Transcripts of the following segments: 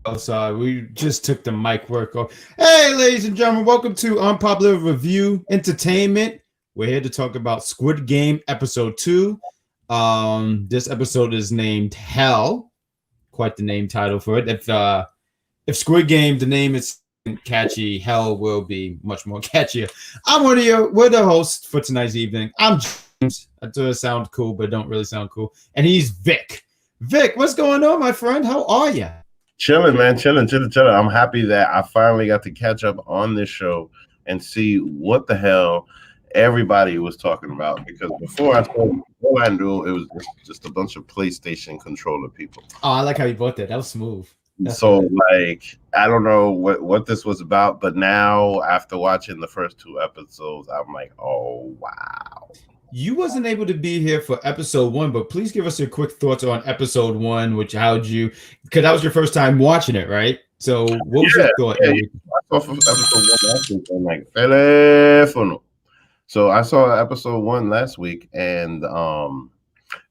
Oh, sorry, we just took the mic work off. Hey, ladies and gentlemen, welcome to Unpopular Review Entertainment. We're here to talk about Squid Game Episode 2. This episode is named Hell. Quite the name title for it. If Squid Game, the name is catchy, Hell will be much more catchier. We're the host for tonight's evening. I'm James. I do sound cool, but don't really sound cool. And he's Vic. Vic, what's going on, my friend? How are you? Chilling, man, chilling. I'm happy that I finally got to catch up on this show and see what the hell everybody was talking about. Because before I saw all I knew, it was just a bunch of PlayStation controller people. Oh, I like how you bought that. That was smooth. That's so, good. like, I don't know what this was about, but now after watching the first 2 episodes, I'm like, oh wow. You wasn't able to be here for episode 1, but please give us your quick thoughts on episode 1. Because that was your first time watching it, right? So what was your thought? Yeah. I saw episode 1 last week and like telefono. So I saw episode 1 last week and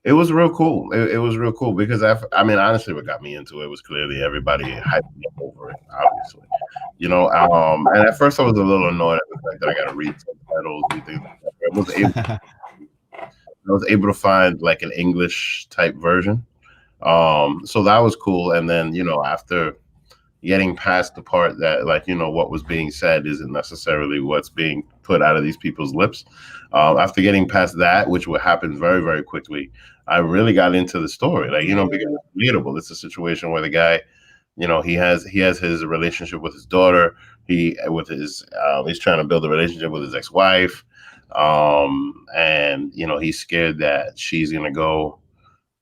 it was real cool. It was real cool because honestly, what got me into it was clearly everybody hyping over it, obviously. And at first I was a little annoyed at the fact that I got to read subtitles and things like that. I was able to find like an English type version. So that was cool. And then, after getting past the part that what was being said isn't necessarily what's being put out of these people's lips. After getting past that, which would happen very, very quickly, I really got into the story, because it's relatable. It's a situation where the guy, he has his relationship with his daughter. He's trying to build a relationship with his ex-wife. And he's scared that she's going to go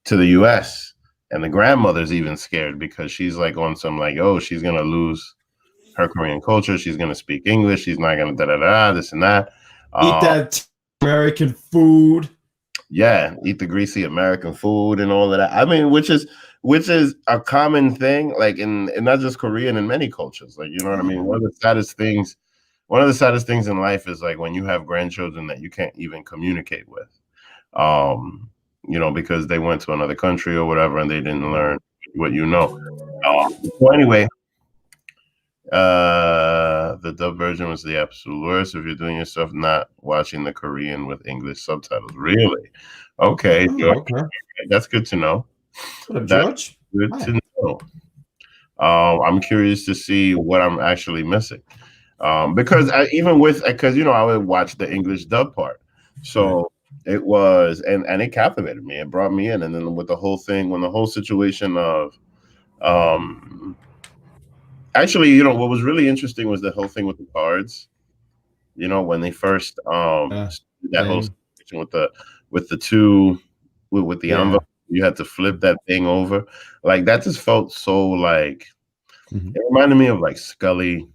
to the US, and the grandmother's even scared because she's like on some she's going to lose her Korean culture. She's going to speak English. She's not going to this and that. Eat that American food. Yeah, eat the greasy American food and all of that. I mean, which is a common thing, like in not just Korean, in many cultures. Like, you know what I mean? One of the saddest things in life is like when you have grandchildren that you can't even communicate with, because they went to another country or whatever and they didn't learn what you know. So anyway, the dub version was the absolute worst. If you're doing yourself not watching the Korean with English subtitles, really? Okay, okay. That's good to know. What up, George? Good to know. I'm curious to see what I'm actually missing. Because I would watch the English dub part, so it was and it captivated me. It brought me in, and then with the whole thing, when the whole situation of, actually, what was really interesting was the whole thing with the cards. When they first that whole situation with the two with the envelope, you had to flip that thing over. Like that just felt so like it reminded me of like Scully.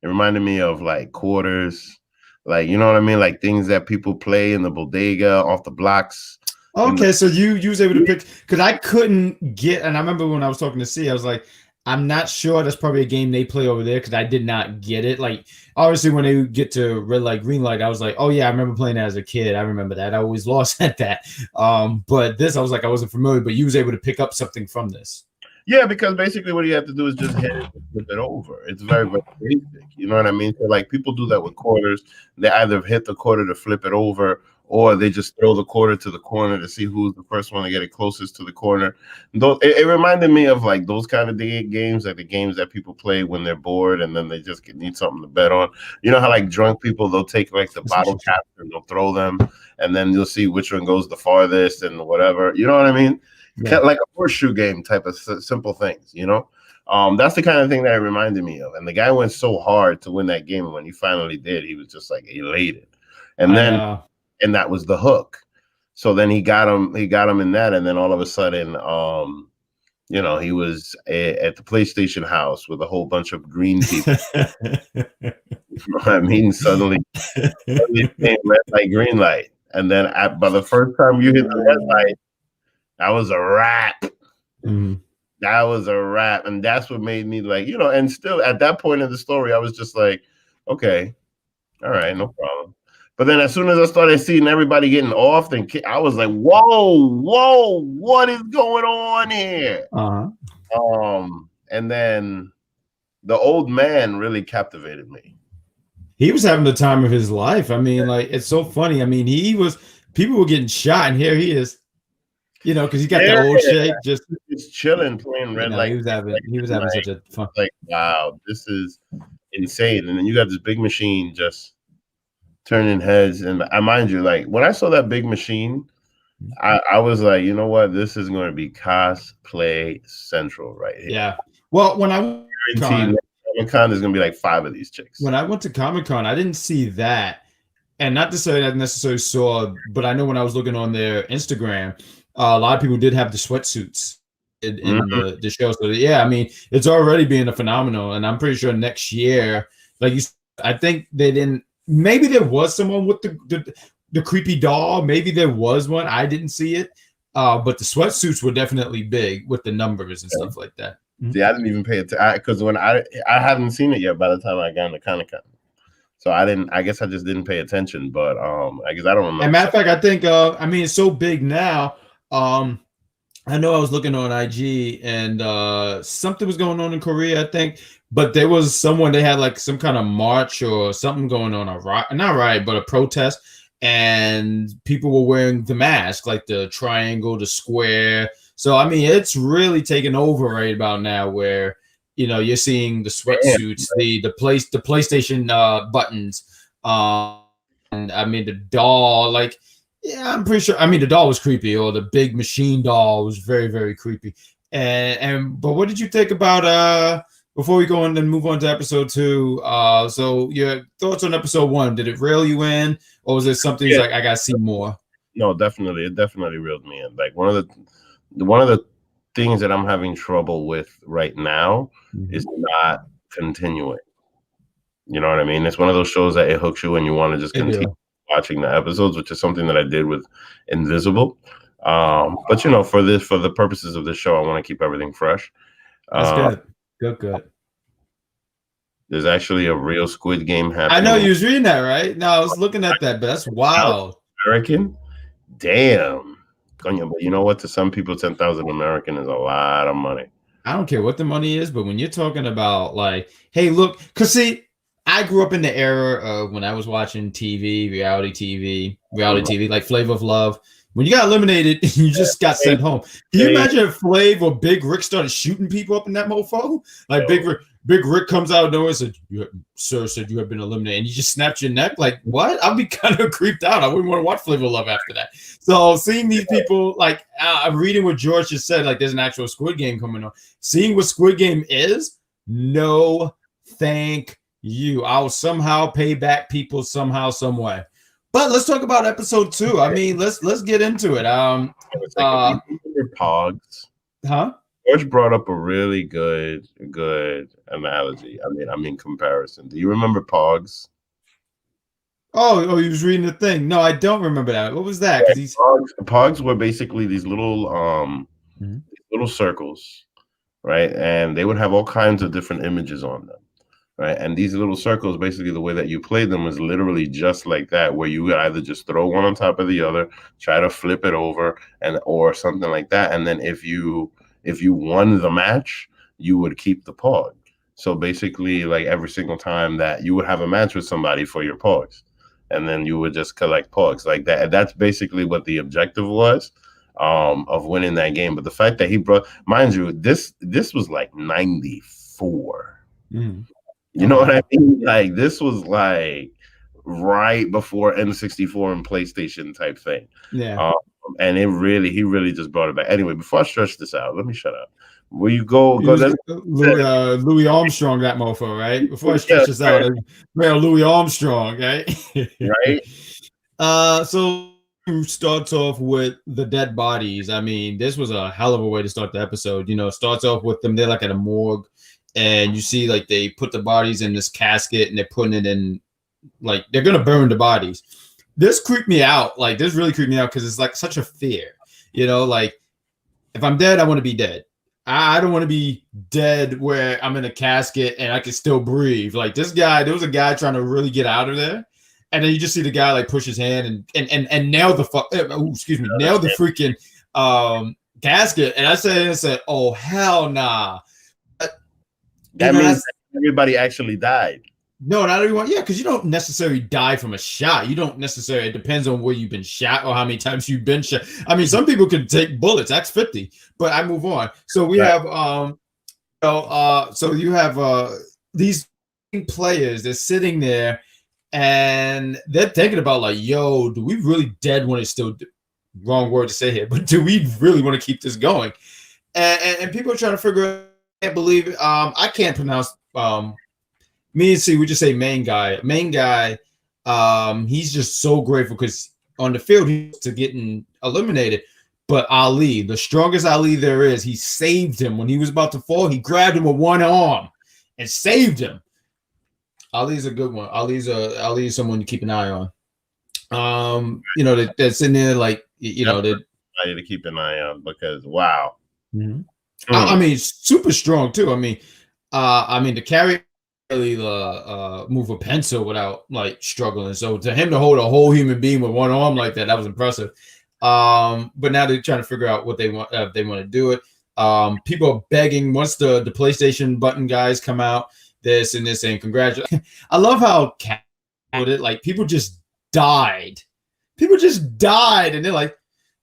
It reminded me of like quarters, like, you know what I mean? Like things that people play in the bodega off the blocks. Okay, so you was able to pick, because I couldn't get, and I remember when I was talking to C, I was like, I'm not sure that's probably a game they play over there because I did not get it. Like, obviously, when they get to red light, green light, I was like, oh, yeah, I remember playing that as a kid. I remember that. I always lost at that. But this, I was like, I wasn't familiar, but you was able to pick up something from this. Yeah, because basically what you have to do is just hit it and flip it over. It's very, very basic. You know what I mean? So like people do that with quarters. They either hit the quarter to flip it over, or they just throw the quarter to the corner to see who's the first one to get it closest to the corner. It reminded me of like those kind of games, like the games that people play when they're bored and then they just need something to bet on. You know how like drunk people, they'll take like the bottle caps and they'll throw them, and then you'll see which one goes the farthest and whatever. You know what I mean? Yeah. Like a horseshoe game type of simple things, that's the kind of thing that it reminded me of. And the guy went so hard to win that game, and when he finally did, he was just like elated. And and that was the hook. So then he got him in that, and then all of a sudden, he was at the PlayStation house with a whole bunch of green people. You know what I mean? Suddenly came red light, green light, and then by the first time you hit the red light, that was a wrap. That was a wrap. And that's what made me like, and still at that point in the story, I was just like, okay, all right, no problem. But then as soon as I started seeing everybody getting off, then I was like, whoa, what is going on here? And then the old man really captivated me. He was having the time of his life. I mean, like, it's so funny. I mean, people were getting shot, and here he is, because he got that old shape. Just chilling, playing red light. He was having such a fun. Like, wow, this is insane. And then you got this big machine just turning heads. And I mind you, like, when I saw that big machine, I was like, you know what? This is going to be cosplay central right here. Yeah. Well, when I went to Comic-Con, there's going to be like 5 of these chicks. When I went to Comic-Con, I didn't see that. And not to say that I necessarily saw, but I know when I was looking on their Instagram, a lot of people did have the sweatsuits in the show. So, yeah, I mean, it's already being a phenomenon. And I'm pretty sure next year, like I think they didn't, maybe there was someone with the creepy doll. Maybe there was one. I didn't see it. But the sweatsuits were definitely big with the numbers and stuff like that. See, I didn't even pay attention because when I haven't seen it yet by the time I got into Comic-Con. So I guess I just didn't pay attention, but I guess I don't remember. As a matter of fact, I think I mean, it's so big now. I know I was looking on IG and something was going on in Korea, I think, but there was someone, they had like some kind of march or something going on, not right, but a protest, and people were wearing the mask, like the triangle, the square. So I mean, it's really taken over right about now, where you're seeing the sweatsuits, the PlayStation buttons, and I mean the doll. Like, yeah, I'm pretty sure. I mean, the doll was creepy, or the big machine doll was very, very creepy. But what did you think about before we go on and move on to episode 2? So your thoughts on episode 1? Did it reel you in, or was there something like I gotta see more? No, definitely, it definitely reeled me in. Like one of the things that I'm having trouble with right now is not continuing. You know what I mean? It's one of those shows that it hooks you and you want to just continue watching the episodes, which is something that I did with Invisible. But for the purposes of this show, I want to keep everything fresh. That's good. There's actually a real Squid Game happening. I know you was reading that, right? No, I was looking at that, but that's wild. American? Damn. But you know what? To some people, 10,000 American is a lot of money. I don't care what the money is, but when you're talking about like, hey, look, because see, I grew up in the era of when I was watching reality TV, like Flavor of Love. When you got eliminated, you just got sent home. Can you imagine if Flav or Big Rick started shooting people up in that mofo? Like Big Rick comes out of nowhere and said, "Sir said you have been eliminated," and you just snapped your neck. Like, what? I'd be kind of creeped out. I wouldn't want to watch Flavor of Love after that. So seeing these people, like, I'm reading what George just said, like there's an actual Squid Game coming on. Seeing what Squid Game is, no, thank you. I'll somehow pay back people somehow, some way. But let's talk about episode 2. I mean, let's get into it. Pogs. Huh? George brought up a really good analogy. I mean comparison. Do you remember Pogs? Oh, he was reading the thing. No, I don't remember that. What was that? Pogs were basically these little little circles, right? And they would have all kinds of different images on them. Right. And these little circles, basically the way that you play them is literally just like that, where you would either just throw one on top of the other, try to flip it over or something like that. And then if you won the match, you would keep the pog. So basically, like every single time that you would have a match with somebody for your pogs, and then you would just collect pogs like that. That's basically what the objective was of winning that game. But the fact that he brought, mind you, this was like 94. You know what I mean? Like this was like right before N64 and PlayStation type thing. Yeah. And he really just brought it back. Anyway, before I stretch this out, let me shut up. Will you go? Louis Armstrong, that mofo, right? Before I stretch this out, Louis Armstrong, right? Right. So starts off with the dead bodies. I mean, this was a hell of a way to start the episode. It starts off with them. They're like at a morgue. And you see, like, they put the bodies in this casket and they're putting it in, like, they're going to burn the bodies. This creeped me out. Like, this really creeped me out because it's, like, such a fear. Like, if I'm dead, I want to be dead. I don't want to be dead where I'm in a casket and I can still breathe. Like, there was a guy trying to really get out of there. And then you just see the guy, like, push his hand and nail the nail the freaking casket. And I said, oh, hell nah. That means everybody actually died. No, not everyone. Yeah, because you don't necessarily die from a shot. You don't necessarily. It depends on where you've been shot or how many times you've been shot. I mean, some people could take bullets. That's 50. But I move on. So we have so you have these players. They're sitting there and they're thinking about like, yo, do we really dead when it's still wrong word to say here, but do we really want to keep this going? And people are trying to figure out. I can't believe it. I can't pronounce me and C, we just say main guy. Main guy, he's just so grateful because on the field he's to getting eliminated. But Ali, the strongest Ali there is, he saved him when he was about to fall. He grabbed him with one arm and saved him. Ali's a good one. Ali is someone to keep an eye on. You know, that's in there like you know that to keep an eye on because wow. Mm-hmm. I mean, super strong too. I mean, to carry really move a pencil without like struggling. So to him to hold a whole human being with one arm like that was impressive. But now they're trying to figure out what they want. If they want to do it. People are begging once the PlayStation button guys come out. This and this and congratulations. I love how with it like people just died. People just died, and they're like,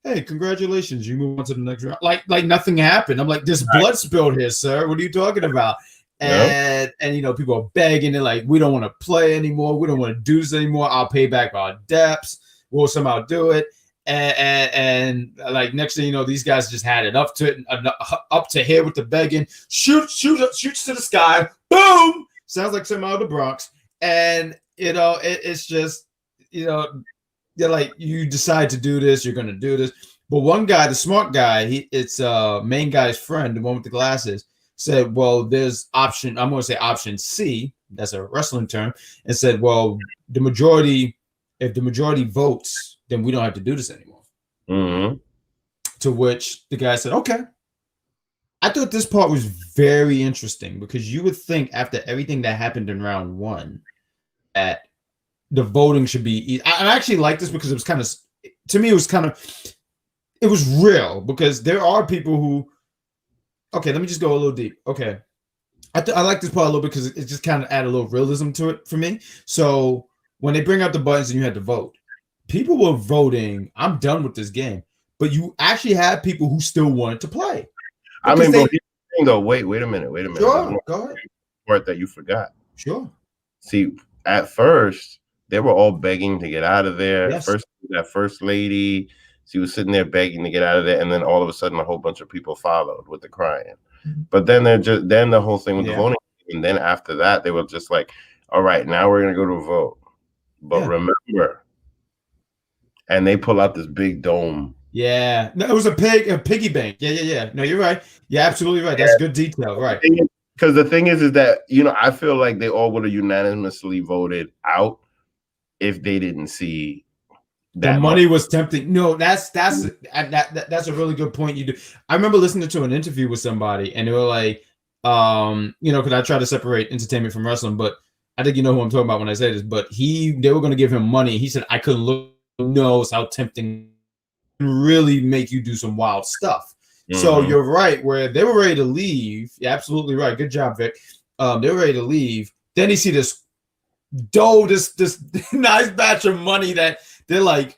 "Hey, congratulations! You move on to the next round." Like nothing happened. I'm like, "There's blood spilled here, sir. What are you talking about?" And you know, people are begging. They're like, "We don't want to play anymore. We don't want to do this anymore. I'll pay back our debts. We'll somehow do it." And like next thing you know, these guys just had it up to here with the begging. Shoots to the sky. Boom! Sounds like something out of the Bronx. And you know, it's just you know. They're like, you decide to do this, you're going to do this. But one guy, the smart guy, it's main guy's friend, the one with the glasses, said, well, there's option, I'm going to say option C, that's a wrestling term, and said, well, if the majority votes, then we don't have to do this anymore. Mm-hmm. To which the guy said, okay. I thought this part was very interesting because you would think after everything that happened in round one that the voting should be. I actually like this because it was kind of, to me, it was real because there are people who. Okay, let me just go a little deep. Okay, I like this part a little bit because it just kind of add a little realism to it for me. So when they bring out the buttons and you had to vote, people were voting. I'm done with this game, but you actually had people who still wanted to play. I mean, but though, wait a minute. Sure, go ahead. Part that you forgot. Sure. See, at first. They were all begging to get out of there. Yes. First, that first lady, she was sitting there begging to get out of there, and then all of a sudden, a whole bunch of people followed with the crying. But then the whole thing with the voting, and then after that, they were just like, "All right, now we're gonna go to a vote." But remember, and they pull out this big dome. Yeah, no, it was a piggy bank. Yeah. No, you're right. You're absolutely right. That's good detail, right? Because the thing is that I feel like they all would have unanimously voted out if they didn't see that the money was tempting. No, that's a really good point. You do. I remember listening to an interview with somebody, and they were like, because I try to separate entertainment from wrestling, but I think you know who I'm talking about when I say this. But they were going to give him money. He said, I couldn't look. Knows how tempting really make you do some wild stuff. Mm-hmm. So you're right. Where they were ready to leave. You're absolutely right. Good job, Vic. They were ready to leave. Then you see this this nice batch of money that they're like,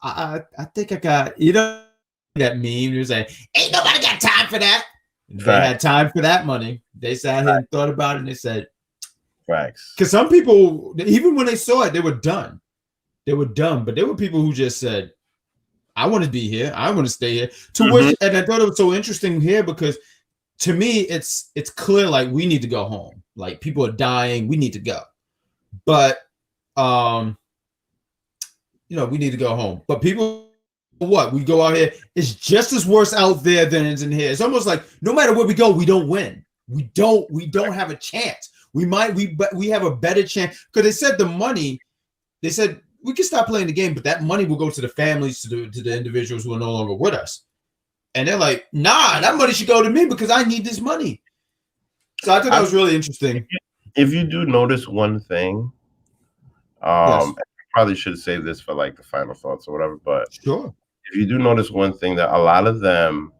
I think I got, that meme. They're saying, ain't nobody got time for that. They had time for that money. They sat here and thought about it and they said, facts. Because some people, even when they saw it, they were done. They were done. But there were people who just said, I want to be here. I want to stay here. To which, and I thought it was so interesting here because to me, it's clear like we need to go home. Like people are dying. We need to go. But, we need to go home. But people, what? We go out here. It's just as worse out there than it's in here. It's almost like no matter where we go, we don't win. We don't have a chance. We have a better chance because they said the money. They said we can stop playing the game, but that money will go to the families, to the individuals who are no longer with us. And they're like, nah, that money should go to me because I need this money. So I thought that was really interesting. If you do notice one thing, I probably should have saved this for like the final thoughts or whatever, but sure. If you do notice one thing, that a lot of them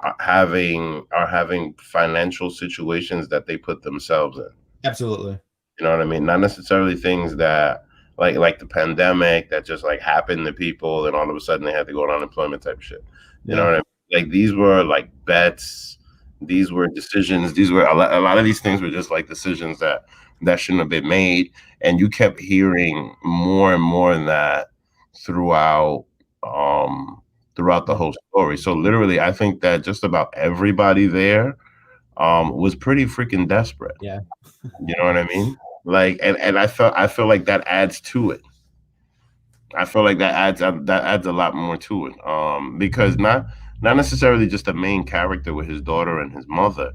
are having financial situations that they put themselves in. Absolutely. You know what I mean? Not necessarily things that like the pandemic that just like happened to people and all of a sudden they had to go on unemployment type of shit. You know Yeah. what I mean? Like these were like bets, these were decisions, these were a lot of these things were just like decisions that shouldn't have been made. And you kept hearing more and more in that throughout throughout the Yeah. whole story. So literally I think that just about everybody there was pretty freaking desperate. Yeah. You know what I mean? Like, and I feel like that adds to it. I feel like that adds a lot more to it. Because not necessarily just the main character with his daughter and his mother,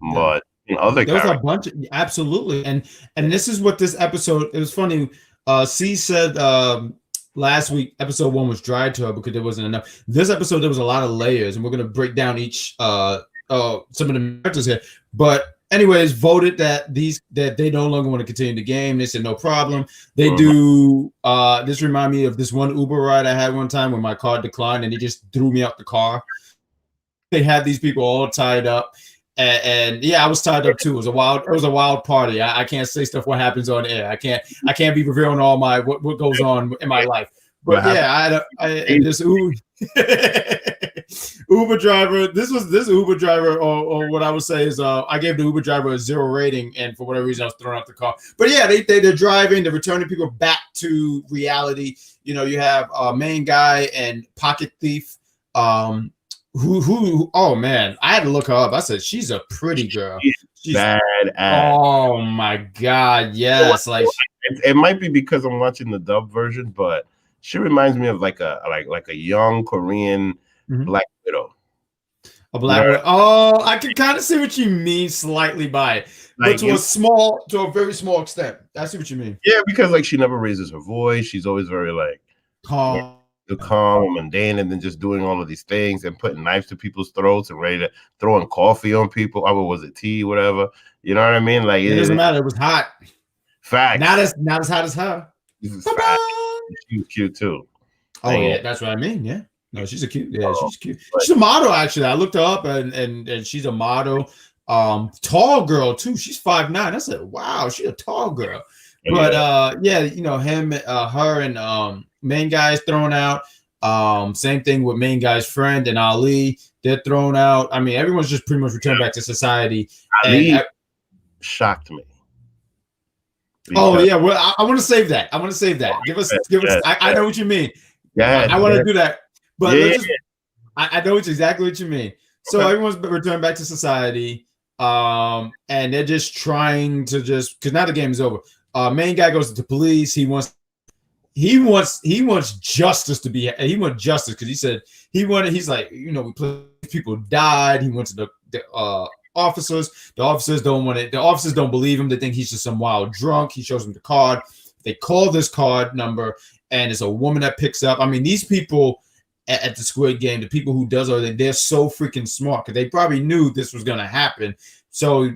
Yeah. but in other There was a characters. bunch of, absolutely. And this is what this episode, it was funny. C said last week episode 1 was dry to her because there wasn't enough. This episode there was a lot of layers, and we're gonna break down each some of the characters here. But anyways, voted that they no longer want to continue the game. They said no problem. They do this remind me of this one Uber ride I had one time when my car declined and they just threw me out the car. They had these people all tied up. And yeah, I was tied up too. It was a wild party. I can't say stuff what happens on air. I can't be revealing all my what goes on in my life. But yeah, this Uber driver. This Uber driver, or what I would say is, I gave the Uber driver a 0 rating, and for whatever reason, I was throwing out the car. But yeah, they're driving, they're returning people back to reality. You know, you have main guy and pocket thief. Who oh man, I had to look her up. I said she's a pretty girl. She's bad. Oh my god, yes. Like it might be because I'm watching the dub version, but she reminds me of like a young Korean Black Widow. A Black Widow. Oh, I can kind of see what you mean slightly by it. But Like, to a very small extent. I see what you mean. Yeah, because like she never raises her voice. She's always very like calm and mundane, and then just doing all of these things and putting knives to people's throats and ready to throwing coffee on people. Oh, was it tea, whatever? You know what I mean? Like it doesn't matter. It was hot. Fact. Not as hot as her. She's cute too. Oh yeah, that's what I mean. Yeah. No, she's a cute. Yeah, she's cute. She's a model, actually. I looked her up and she's a model. Tall girl too. She's 5'9". I said, wow, she's a tall girl. But yeah, you know, him, her, and main guy's thrown out. Same thing with main guy's friend and Ali. They're thrown out. I mean, everyone's just pretty much returned back to society. Ali shocked me. Oh yeah, well, I want to save that. Give us. I know what you mean. Yeah, I want to do that. But I know exactly what you mean. So everyone's returned back to society, and they're just trying to because now the game is over. Main guy goes to the police. He wants justice to be. He wants justice because he said he's like, you know, people died. He went to the officers. The officers don't want it. The officers don't believe him. They think he's just some wild drunk. He shows them the card. They call this card number, and it's a woman that picks up. I mean, these people at the Squid Game, the people who does all that, they're so freaking smart because they probably knew this was going to happen. So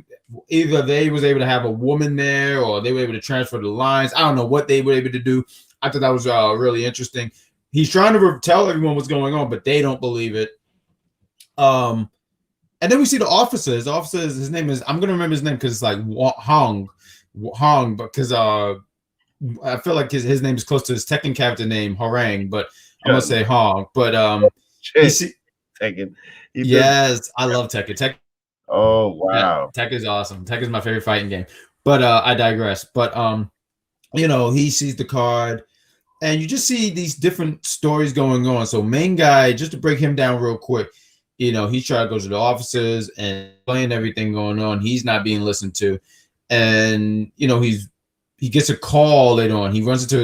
either they was able to have a woman there, or they were able to transfer the lines. I don't know what they were able to do. I thought that was really interesting. He's trying to tell everyone what's going on, but they don't believe it. And then we see the officers. The officers, his name is, I'm going to remember his name because it's like Hong, because I feel like his name is close to his Tekken character name, Harang, but I'm going to say Hong. But Tekken. Yes, I love Tekken. Tekken. Oh, wow. Yeah, Tekken is awesome. Tekken is my favorite fighting game. But I digress. But, you know, he sees the card, and you just see these different stories going on. So main guy, just to break him down real quick, you know, he tried to go to the officers and explain everything going on. He's not being listened to. And, you know, he gets a call later on. He runs into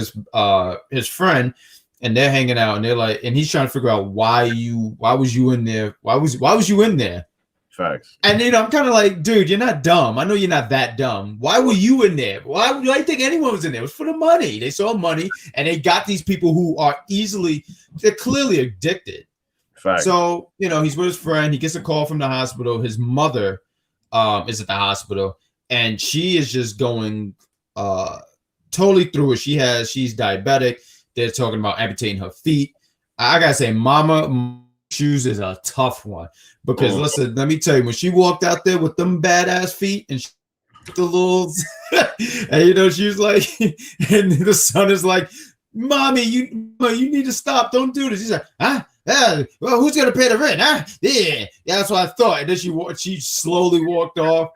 his friend, and they're hanging out, and they're like, and he's trying to figure out why was you in there? Why was you in there? Facts. And you know, I'm kind of like, dude, you're not dumb. I know you're not that dumb. Why were you in there? Why do I think anyone was in there? It was for the money. They saw money, and they got these people who are they're clearly addicted. Facts. So, you know, he's with his friend. He gets a call from the hospital. His mother is at the hospital, and she is just going totally through it. She's diabetic. They're talking about amputating her feet. I gotta say, Mama shoes is a tough one because listen, let me tell you, when she walked out there with them badass feet and the little, and she was like, and the son is like, "Mommy, you need to stop. Don't do this." He's like, well, who's gonna pay the rent? Yeah, that's what I thought. And then she slowly walked off.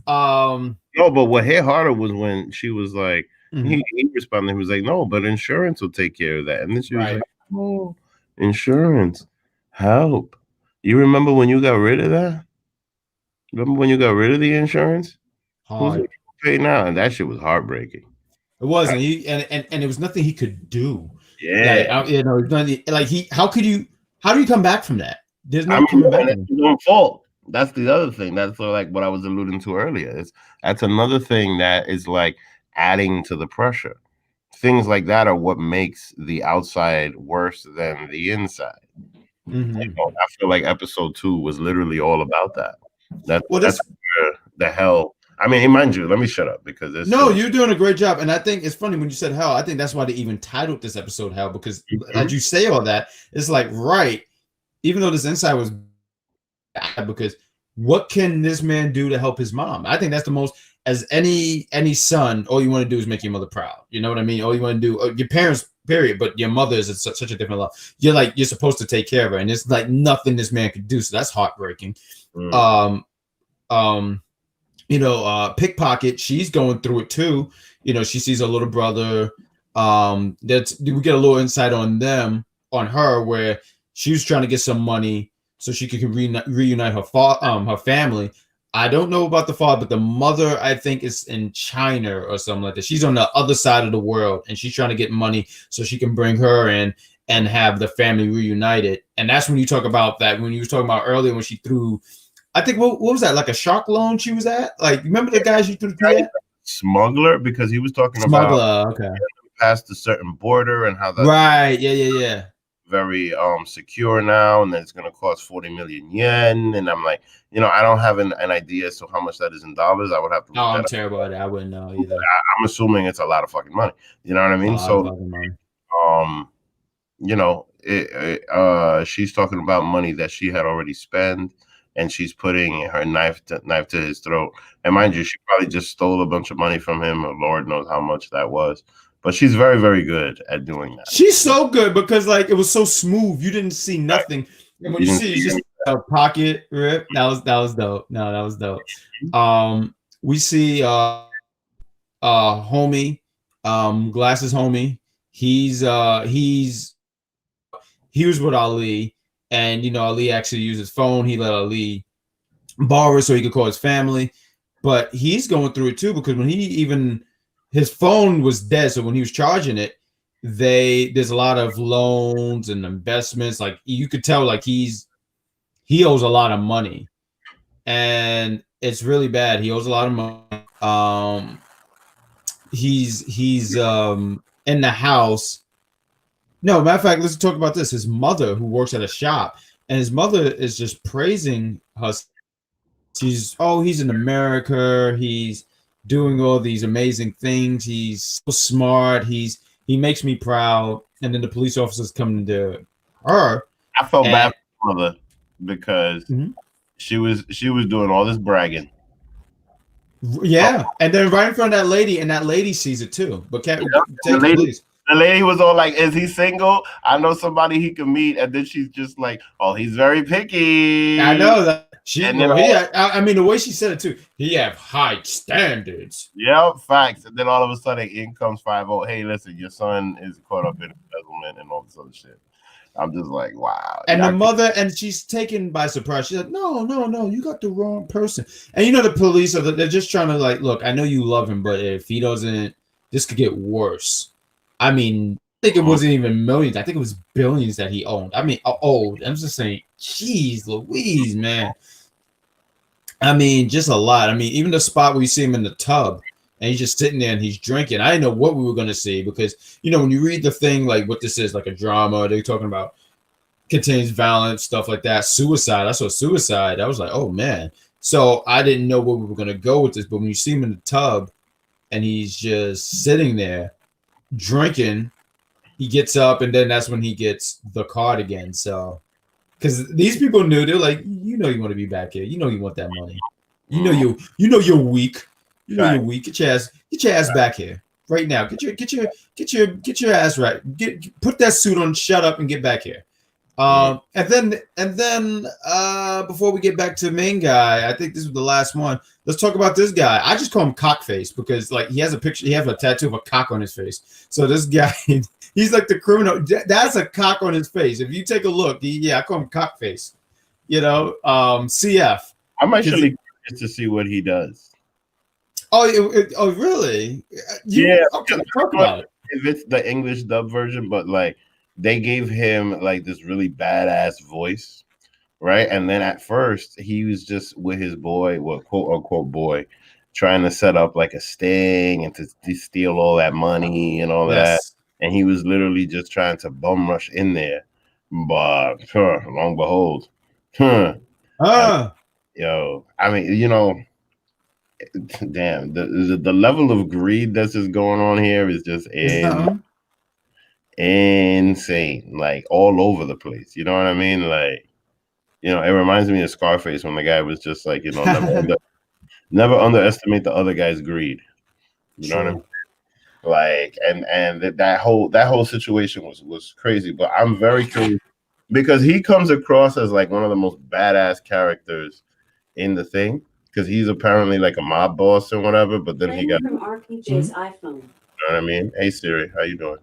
No, but what hit harder was when she was like, he responded. He was like, "No, but insurance will take care of that." And then she was like, "Oh, insurance, help! You remember when you got rid of that? Remember when you got rid of the insurance? Who's gonna pay now?" And that shit was heartbreaking. It wasn't. And it was nothing he could do. Yeah, like, how do you come back from that? There's no coming back. That's your own fault. That's the other thing. That's like what I was alluding to earlier. That's another thing that is like adding to the pressure. Things like that are what makes the outside worse than the inside. I feel like episode 2 was literally all about that. That's the hell. I mean, mind you, let me shut up because you're doing a great job. And I think it's funny when you said hell. I think that's why they even titled this episode hell, because as you say all that, it's like, right, even though this inside was bad, because what can this man do to help his mom? I think that's the most, as any son, all you want to do is make your mother proud. You know what I mean? All you want to do, your parents, period, but your mother is such a different love. You're supposed to take care of her, and it's like nothing this man could do. So that's heartbreaking. Pickpocket, she's going through it too. She sees her little brother. We get a little insight on her, where she was trying to get some money so she could reunite her family. I don't know about the father, but the mother, I think, is in China or something like that. She's on the other side of the world, and she's trying to get money so she can bring her in and have the family reunited. And that's when you talk about that, when you were talking about earlier, when she threw, I think, what was that, like a shark loan she was at? Like, remember the guy she threw at? Smuggler, because he was talking about okay, past a certain border and how that right, yeah, very secure now, and it's going to cost 40 million yen. And I'm like, I don't have an idea as to how much that is in dollars. I would have to. I'm terrible at it. I wouldn't know either. I'm assuming it's a lot of fucking money. You know what I mean? She's talking about money that she had already spent, and she's putting her knife to his throat. And mind you, she probably just stole a bunch of money from him, or Lord knows how much that was. But she's very, very good at doing that. She's so good because, like, it was so smooth. You didn't see nothing. Right. And when you see it's just a pocket rip, that was dope. No, that was dope. We see homie, glasses homie. He was with Ali, and Ali actually used his phone. He let Ali borrow it so he could call his family. But he's going through it too, because when his phone was dead, so when he was charging it, there's a lot of loans and investments. Like, you could tell, like, he owes a lot of money, and it's really bad. He owes a lot of money. He's in the house. No, matter of fact, let's talk about this. His mother, who works at a shop, and his mother is just praising her. He's in America. He's doing all these amazing things. He's so smart. He makes me proud. And then the police officers come to her. I felt bad for her mother because she was doing all this bragging. Yeah, and then right in front of that lady, and that lady sees it too. But please. The lady was all like, "Is he single? I know somebody he can meet." And then she's just like, "Oh, he's very picky." I know that. I mean, the way she said it too, he have high standards. Yeah, facts. And then all of a sudden, in comes 5-0. Hey, listen, your son is caught up in embezzlement and all this other shit. I'm just like, wow. And the mother, and she's taken by surprise. She's like, no, you got the wrong person. And the police they're just trying to, like, look, I know you love him, but if he doesn't, this could get worse. I mean, I think it wasn't even millions. I think it was billions that he owned. I mean, owed. I'm just saying, geez, Louise, man. I mean, just a lot. I mean, even the spot where you see him in the tub and he's just sitting there and he's drinking. I didn't know what we were going to see because, when you read the thing, like what this is, like a drama, they're talking about contains violence, stuff like that. Suicide. I saw suicide. I was like, oh, man. So I didn't know where we were going to go with this. But when you see him in the tub and he's just sitting there drinking, he gets up, and then that's when he gets the card again. So, because these people knew. They're like, you know, you want to be back here. You know, you want that money. You know, you're weak. You know, you're weak. Get your ass back here right now. Get your ass right. Put that suit on. Shut up and get back here. And then before we get back to the main guy, I think this was the last one. Let's talk about this guy. I just call him Cockface because like he has a picture, he has a tattoo of a cock on his face. So this guy, he's like the criminal. That's a cock on his face. If you take a look, I call him Cockface. You know, CF. I'm actually curious to see what he does. Oh, really? Okay, talk about it. If it's the English dub version, but like they gave him like this really badass voice, right? And then at first he was just with his boy, well, quote unquote boy, trying to set up like a sting and to steal all that money and all that. And he was literally just trying to bum rush in there. But long behold, yo, I mean, you know, damn, the level of greed that's just going on here is just insane, like all over the place. You know what I mean? Like, you know, it reminds me of Scarface when the guy was just like, you know, never underestimate the other guy's greed. You know what I mean? Like, and that whole situation was crazy. But I'm very curious because he comes across as like one of the most badass characters in the thing. Because he's apparently like a mob boss or whatever, but then he got from RPJ's iPhone. You know what I mean? Hey Siri, how you doing?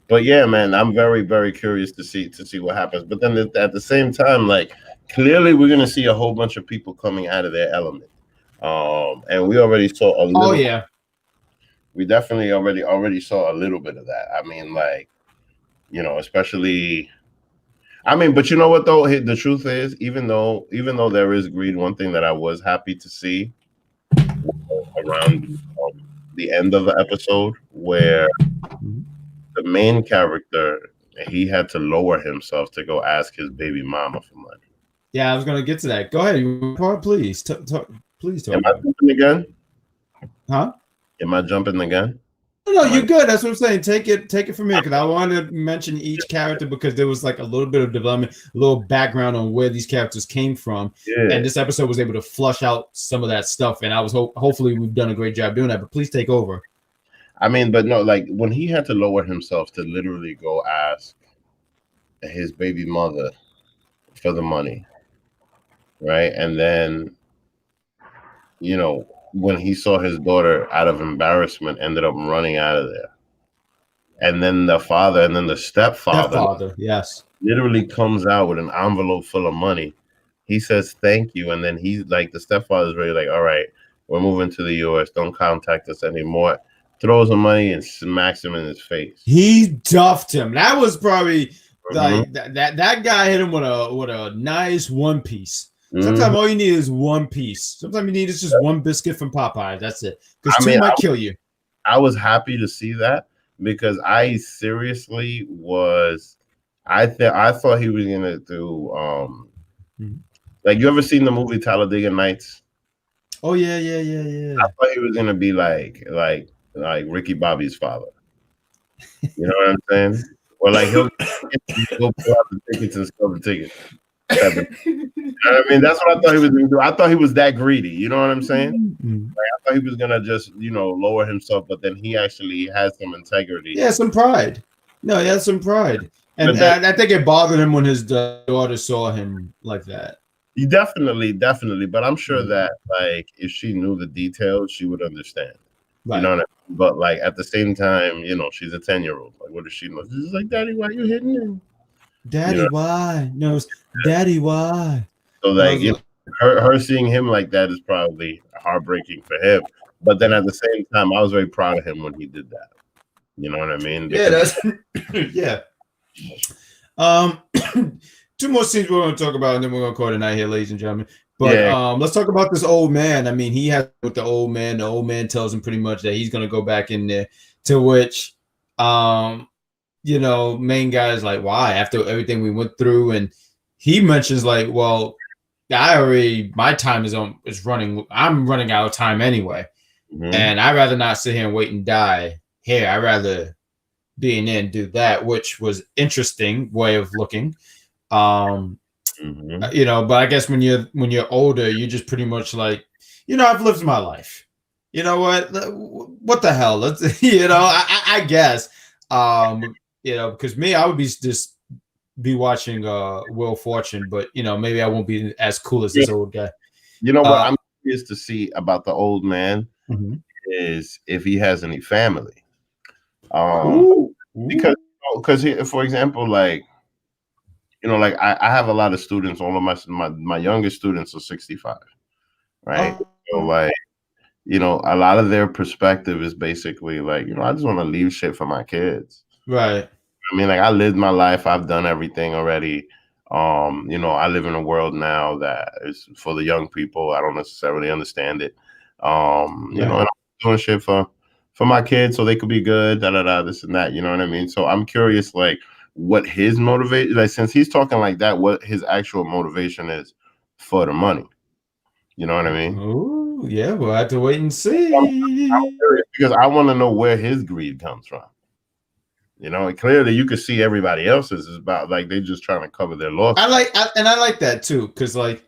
But yeah, man, I'm very, very curious to see what happens. But then at the same time, like clearly we're gonna see a whole bunch of people coming out of their element. And we already saw a little. Oh yeah, we definitely already saw a little bit of that. I mean, like, you know, especially. I mean, but you know what though? The truth is, even though there is greed, one thing that I was happy to see around the end of the episode where the main character, he had to lower himself to go ask his baby mama for money. Yeah, I was gonna get to that. Go ahead, please. Please talk. Am I jumping the gun? Huh? Am I jumping the gun? No, you're good. That's what I'm saying. Take it from here because I wanted to mention each character because there was like a little bit of development, a little background on where these characters came from, and this episode was able to flush out some of that stuff. And I was hopefully we've done a great job doing that. But please take over. I mean, but no, like when he had to lower himself to literally go ask his baby mother for the money, right? And then, you know, when he saw his daughter out of embarrassment ended up running out of there. And then the father and then the stepfather yes, literally comes out with an envelope full of money. He says, thank you. And then he's like, the stepfather's really like, all right, we're moving to the US. Don't contact us anymore. Throws the money and smacks him in his face. He duffed him. That was probably like that guy hit him with a nice one piece. Sometimes all you need is one piece. Sometimes you need is just one biscuit from Popeye. That's it. Because two might kill you. I was happy to see that because I seriously was. I thought he was gonna do like you ever seen the movie Talladega Nights? Oh yeah. I thought he was gonna be like Ricky Bobby's father. You know what I'm saying? Or like he'll go pull out the tickets and sell the tickets. You know what I mean? That's what I thought he was going to do. I thought he was that greedy. You know what I'm saying? Like, I thought he was going to just, you know, lower himself, but then he actually has some integrity. Yeah, some pride. No, he has some pride. And I think it bothered him when his daughter saw him like that. He definitely. But I'm sure that, like, if she knew the details, she would understand. Right. You know what I mean? But, like, at the same time, you know, she's a 10-year-old. Like, what does she know? She's like, Daddy, why are you hitting him? Daddy, you know? Why? No, Daddy, why? So like her seeing him like that is probably heartbreaking for him. But then at the same time, I was very proud of him when he did that. You know what I mean? Because yeah, yeah. Two more scenes we're going to talk about, and then we're going to call it a night here, ladies and gentlemen. But let's talk about this old man. I mean, he has with the old man. The old man tells him pretty much that he's going to go back in there. To which, you know, main guy's like, why? After everything we went through, and he mentions like, well, my time is running. I'm running out of time anyway, and I'd rather not sit here and wait and die here. I'd rather being in do that, which was interesting way of looking. Um, Mm-hmm. but I guess when you're older, you just pretty much like, I've lived my life. You know what the hell? Let's I guess because me, I would just be watching Will Fortune, but maybe I won't be as cool as Yeah. this old guy. You know what I'm curious to see about the old man Mhm. is if he has any family. Ooh, Because ooh. for example, like like I have a lot of students. All of my youngest students are 65, right? So Uh, like a lot of their perspective is basically like I just want to leave shit for my kids. right. I mean, like I lived my life. I've done everything already. I live in a world now that is for the young people. I don't necessarily understand it. And Right. I'm doing shit for my kids so they could be good, da da da, this and that. You know what I mean? So I'm curious, like, what his motivation, like, since he's talking like that, what his actual motivation is for the money. You know what I mean? Oh, yeah, we'll have to wait and I'm see. curious because I want to know where his greed comes from. And clearly you can see everybody else's is about like they just trying to cover their losses. I like that too, because like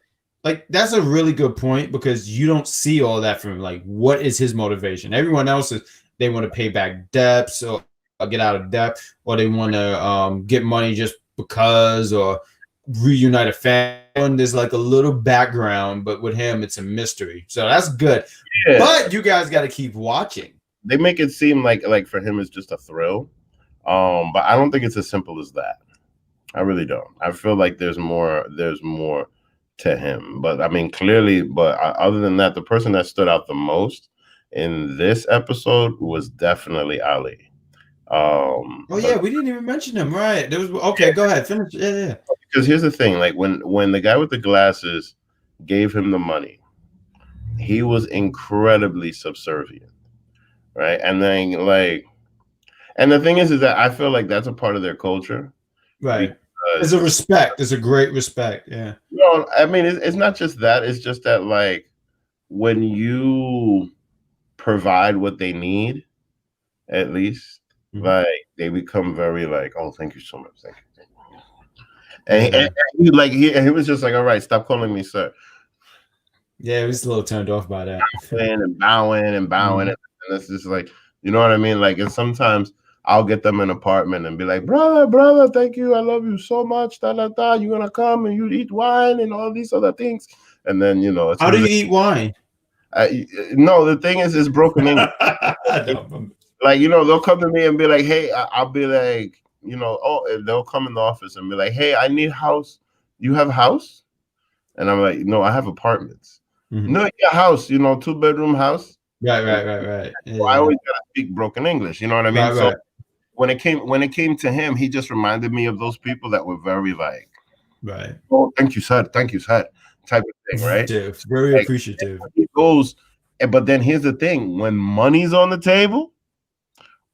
that's a really good point because you don't see all that from him. Like, what is his motivation? Everyone else is they want to pay back debts or get out of debt, or they want to get money just because, or reunite a family. And there's like a little background, but with him, it's a mystery. So that's good. Yeah, But you guys got to keep watching. they make it seem like for him it's just a thrill. But I don't think it's as simple as that. I really don't. I feel like there's more to him. But I mean, clearly, other than that, the person that stood out the most in this episode was definitely Ali. Oh yeah, we didn't even mention him. Right? There was okay. Go ahead, finish. Yeah. because here's the thing: like when the guy with the glasses gave him the money, he was incredibly subservient, right? And then and the thing is that I feel like that's a part of their culture Right. There's a because respect. There's a great respect. Yeah. no, I mean it's not just that. It's just that like when you provide what they need, at least Mhm. like they become very like, oh, thank you so much, thank you. Yeah. And he was just like, all right, stop calling me sir. Yeah, he was a little turned off by that. And bowing and bowing, Mhm. and it's just like, you know what I mean? Like, and sometimes I'll get them an apartment and be like, brother, thank you, I love you so much, da da da. You're gonna come and you eat wine and all these other things, and then as How soon do as you eat wine? no, the thing is, it's broken English. No. Like, they'll come to me and be like, hey, I'll be like, oh, they'll come in the office and be like, hey, I need house. You have house? And I'm like, no, I have apartments. Mhm. No, your house, 2-bedroom house. Right. I Yeah. always gotta speak broken English. You know what I mean? So Right. when it came to him, he just reminded me of those people that were very like, Right. oh, thank you, sir, type of thing, right? Very Like appreciative. he goes, but then here's the thing: when money's on the table,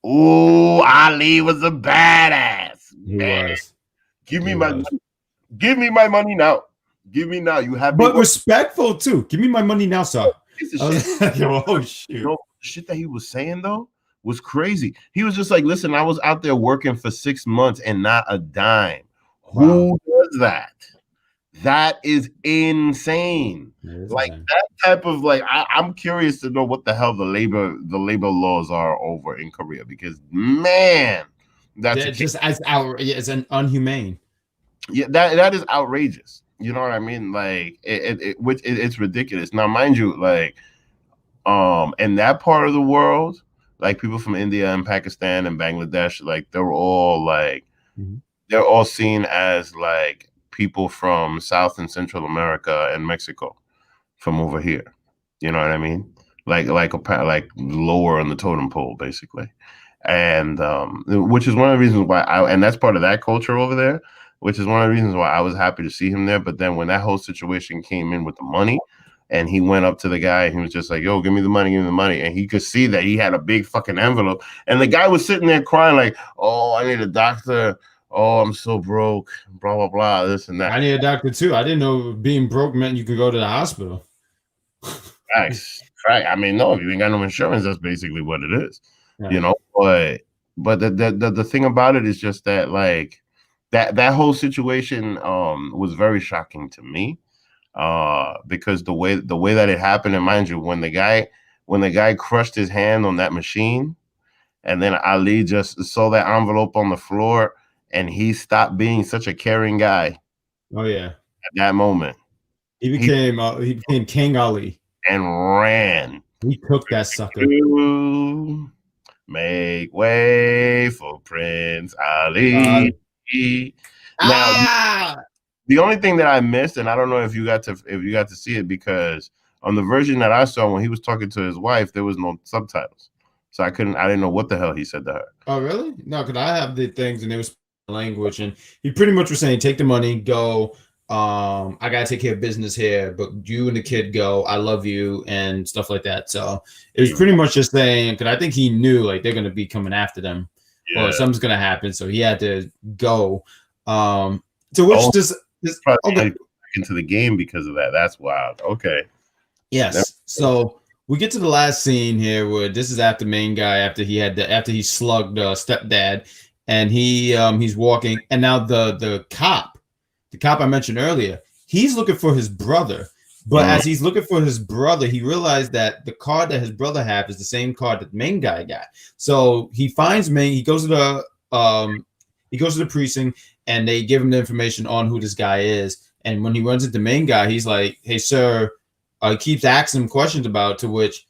ooh, Ali was a badass He man. was. Give me He my was. money. Give me my money now. Give me now. You have me. But respectful too. Give me my money now, sir. Piece of I shit. was like, oh shoot. The shit that he was saying though was crazy. He was just like, listen, I was out there working for 6 months and not a dime. Wow. Who does that? That is insane. Like that type of like, I'm curious to know what the hell the labor laws are over in Korea because man, that's Yeah, just as it's an unhumane. yeah, that is outrageous. You know what I mean? Like it's ridiculous. Now, mind you, like in that part of the world, like people from India and Pakistan and Bangladesh, like Mhm. they're all seen as like people from South and Central America and Mexico from over here. You know what I mean? Like lower on the totem pole, basically. And which is one of the reasons why and that's part of that culture over there, which is one of the reasons why I was happy to see him there. But then when that whole situation came in with the money, and he went up to the guy and he was just like, yo, give me the money. And he could see that he had a big fucking envelope. And the guy was sitting there crying like, oh, I need a doctor. Oh, I'm so broke, blah, blah, blah, this and that. I need a doctor too. I didn't know being broke meant you could go to the hospital. Facts. I mean, no, if you ain't got no insurance, that's basically what it is. Yeah. But But the thing about it is just that like that whole situation was very shocking to me because the way that it happened, and mind you, when the guy crushed his hand on that machine, and then Ali just saw that envelope on the floor, and he stopped being such a caring guy Oh yeah, at that moment. He he became King Ali. and ran He took that sucker. to make way for Prince Uh, Ali. Now, ah, the only thing that I missed, and I don't know if you got to see it, because on the version that I saw when he was talking to his wife, there was no subtitles, so I didn't know what the hell he said to her. oh really? No, because I have the things and they was language, and he pretty much was saying, "Take the money, go. I gotta take care of business here, but you and the kid go. I love you," and stuff like that. So it was pretty much just saying, because I think he knew like they're gonna be coming after them, Yeah. or something's gonna happen, so he had to go. To which this Probably okay. back into the game because of that. That's wild. Okay. Yes. So we get to the last scene here where this is after main guy after he slugged stepdad, and he's walking, and now the cop I mentioned earlier, he's looking for his brother. But as he's looking for his brother, he realized that the card that his brother had is the same card that the main guy got. So he finds Main. He goes to the precinct, and they give him the information on who this guy is. And when he runs into the main guy, he's like, "Hey, sir," keeps asking him questions about, to which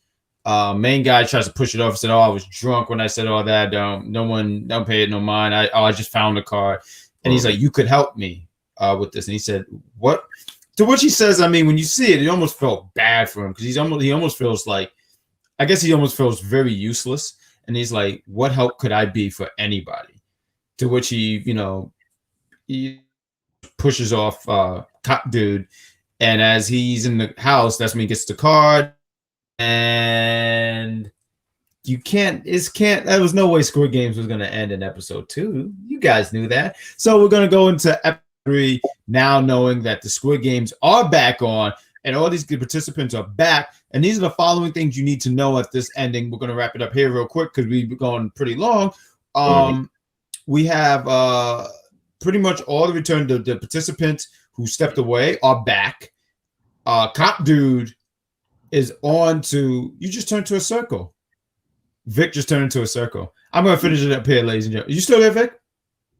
main guy tries to push it off and said, "Oh, I was drunk when I said all that. Don't pay it no mind. I just found the card." And he's like, "You could help me with this." And he said, "What?" To which he says, I mean, when you see it, it almost felt bad for him, because he almost feels like, I guess he almost feels very useless. And he's like, "What help could I be for anybody?" To which he pushes off cop dude. And as he's in the house, that's when he gets the card. And there was no way Squid Games was going to end in episode 2. You guys knew that. So we're going to go into episode 3 now, knowing that the Squid Games are back on and all these participants are back. And these are the following things you need to know at this ending. We're going to wrap it up here real quick because we've gone pretty long. We have pretty much all the return. The participants who stepped away are back. Cop dude is on to, you just turned to a circle. Vic just turned into a circle. I'm going to finish it up here, ladies and gentlemen. You still there, Vic?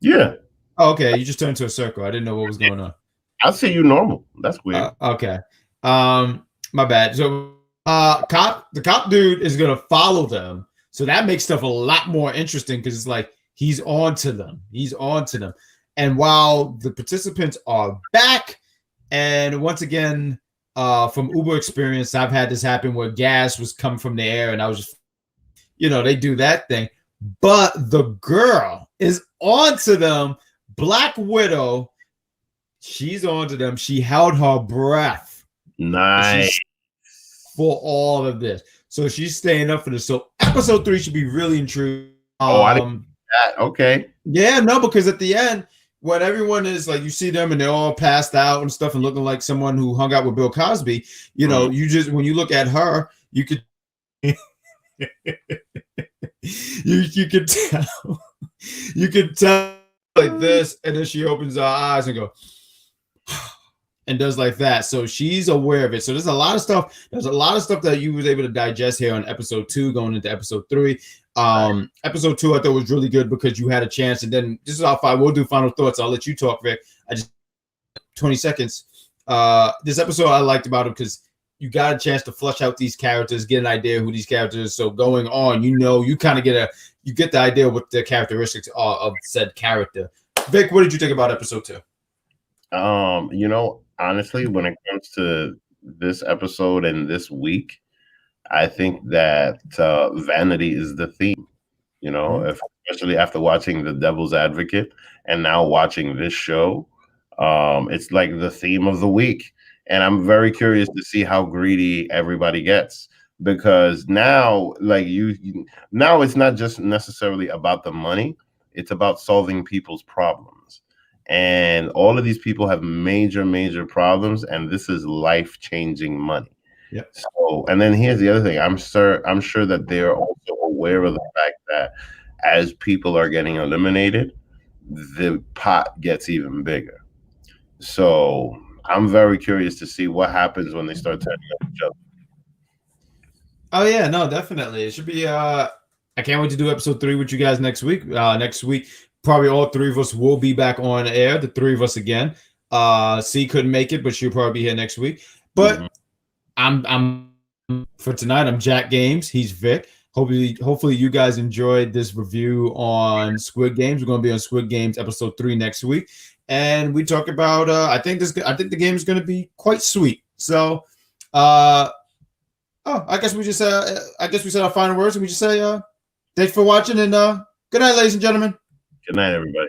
Yeah. Oh, okay. You just turned to a circle. I didn't know what was going on. I'll say you normal. That's weird. Okay. My bad. So the cop dude is going to follow them. So that makes stuff a lot more interesting, because it's like he's on to them. And while the participants are back, and once again, from Uber experience, I've had this happen where gas was coming from the air, and I was just, they do that thing. But the girl is onto them. Black Widow, she's onto them. She held her breath. Nice. For all of this. So she's staying up for this. So episode 3 should be really intriguing. I didn't that. Okay. Yeah, no, because at the end, when everyone is like, you see them and they're all passed out and stuff and looking like someone who hung out with Bill Cosby, you just, when you look at her, you could you could tell like this, and then she opens her eyes and go and does like that. So she's aware of it. So there's a lot of stuff that you was able to digest here on episode 2 going into episode 3. Episode 2 I thought was really good because you had a chance, and then this is our we'll do final thoughts. I'll let you talk, Vic. I just 20 seconds. This episode I liked about it because you got a chance to flesh out these characters, get an idea who these characters are. So going on, you kind of get the idea what the characteristics are of said character. Vic, what did you think about episode 2? Honestly, when it comes to this episode and this week, I think that vanity is the theme, especially after watching The Devil's Advocate and now watching this show. It's like the theme of the week. And I'm very curious to see how greedy everybody gets, because now, now it's not just necessarily about the money. It's about solving people's problems. And all of these people have major, major problems, and this is life-changing money. Yep. So, and then here's the other thing. I'm sure that they're also aware of the fact that as people are getting eliminated, the pot gets even bigger. So I'm very curious to see what happens when they start turning on each other. Oh yeah, no, definitely. It should be I can't wait to do episode 3 with you guys next week. Next week, probably all 3 of us will be back on air, the 3 of us again. C couldn't make it, but she'll probably be here next week. But I'm for tonight, I'm Jack Games. He's Vic. Hopefully you guys enjoyed this review on Squid Games. We're going to be on Squid Games episode 3 next week, and we talk about I think the game is going to be quite sweet. So I guess we just I guess we said our final words, and we just say thanks for watching, and good night, ladies and gentlemen. Good night, everybody.